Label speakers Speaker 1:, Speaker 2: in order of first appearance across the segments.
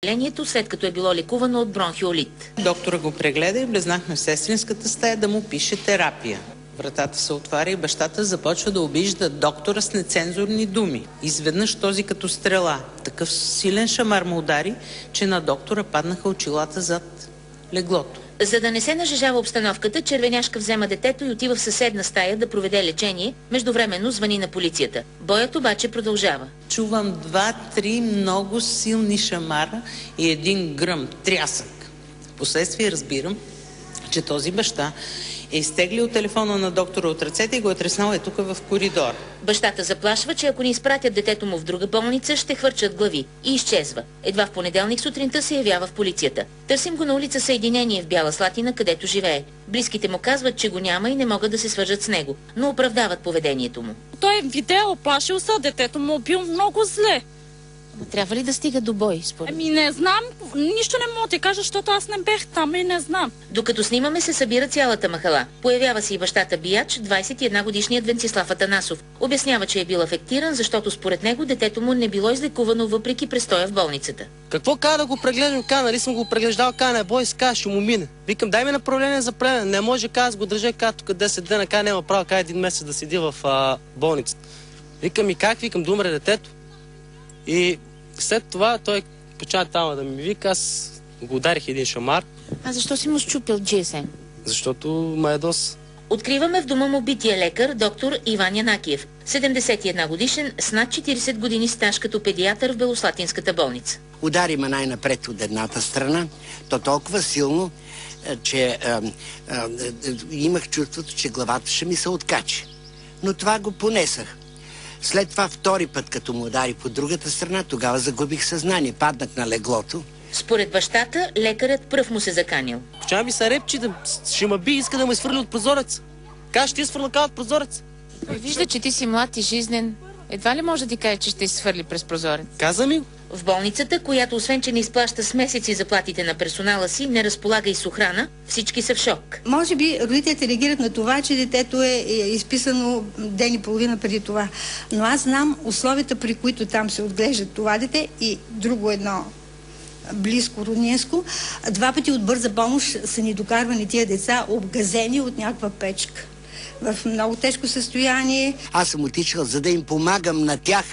Speaker 1: отделението, след като е било лекувано от бронхиолит.
Speaker 2: Доктора го прегледа и влезнахме в сестринската стая да му пише терапия. Вратата се отваря и бащата започва да обижда доктора с нецензурни думи. Изведнъж този като стрела. Такъв силен шамар му удари, че на доктора паднаха очилата зад леглото.
Speaker 1: За да не се нажежава обстановката, червеняшка взема детето и отива в съседна стая да проведе лечение, междувременно звъни на полицията. Боят обаче продължава.
Speaker 2: Чувам 2-3 много силни шамара и един гръм, трясък. Впоследствие разбирам, че този баща е изтеглил телефона на доктора от ръцете и го е треснал тук в коридор.
Speaker 1: Бащата заплашва, че ако не изпратят детето му в друга болница, ще хвърчат глави и изчезва. Едва в понеделник сутринта се явява в полицията. Търсим го на улица Съединение в Бяла Слатина, където живее. Близките му казват, че го няма и не могат да се свържат с него, но оправдават поведението му.
Speaker 3: Той видео плашил се, детето му бил много зле.
Speaker 1: Трябва ли да стига до бой, според?
Speaker 3: Не знам, нищо не мога да ти кажа, защото аз не бех там и не знам.
Speaker 1: Докато снимаме, се събира цялата махала. Появява се и бащата Бияч, 21-годишният Венцислав Атанасов. Обяснява, че е бил афектиран, защото според него детето му не било излекувано въпреки престоя в болницата.
Speaker 4: Какво каза да го преглеждам? Нали съм го преглеждал, не бой, ще му мине. Викам, дай ми направление за прегледа. Не може, аз го държа тук 10 дена, няма право, един месец да седи в болницата. Викам и как? Викам, да умре детето. И след това той почна там да ми вика, аз го ударих един шамар.
Speaker 1: А защо си му счупил GSM?
Speaker 4: Защото ме ядос.
Speaker 1: Откриваме в дома му бития лекар, доктор Иван Янакиев, 71 годишен, с над 40 години стаж като педиатър в Белослатинската болница.
Speaker 5: Удари ме най-напред от едната страна, то толкова силно, че имах чувството, че главата ще ми се откачи. Но това го понесах. След това втори път, като му удари по другата страна, тогава загубих съзнание, паднах на леглото.
Speaker 1: Според бащата, лекарят пръв му се заканил.
Speaker 4: Почва ми се репчи, ще ме би, иска да ме изфърли от прозорец. Как ще изфърля от прозорец?
Speaker 6: Вижда, че ти си млад и жизнен. Едва ли може да ти каже, че ще изхвърли през прозорец?
Speaker 4: Каза ми.
Speaker 1: В болницата, която освен, че не изплаща с месеци заплатите на персонала си, не разполага и с охрана, всички са в шок.
Speaker 7: Може би родителите реагират на това, че детето е изписано ден и половина преди това. Но аз знам условията, при които там се отглеждат това дете и друго едно близко роднинско. 2 пъти от бърза помощ са ни докарвани тия деца, обгазени от някаква печка. В много тежко състояние.
Speaker 5: Аз съм отишъл, за да им помагам на тях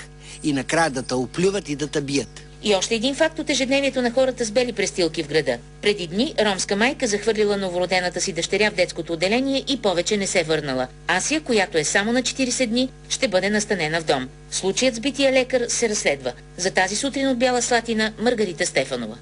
Speaker 5: и накрая да те оплюват и да те бият.
Speaker 1: И още един факт от ежедневието на хората с бели престилки в града. Преди дни ромска майка захвърлила новородената си дъщеря в детското отделение и повече не се върнала. Асия, която е само на 40 дни, ще бъде настанена в дом. Случаят с бития лекар се разследва. За тази сутрин от Бяла Слатина, Маргарита Стефанова.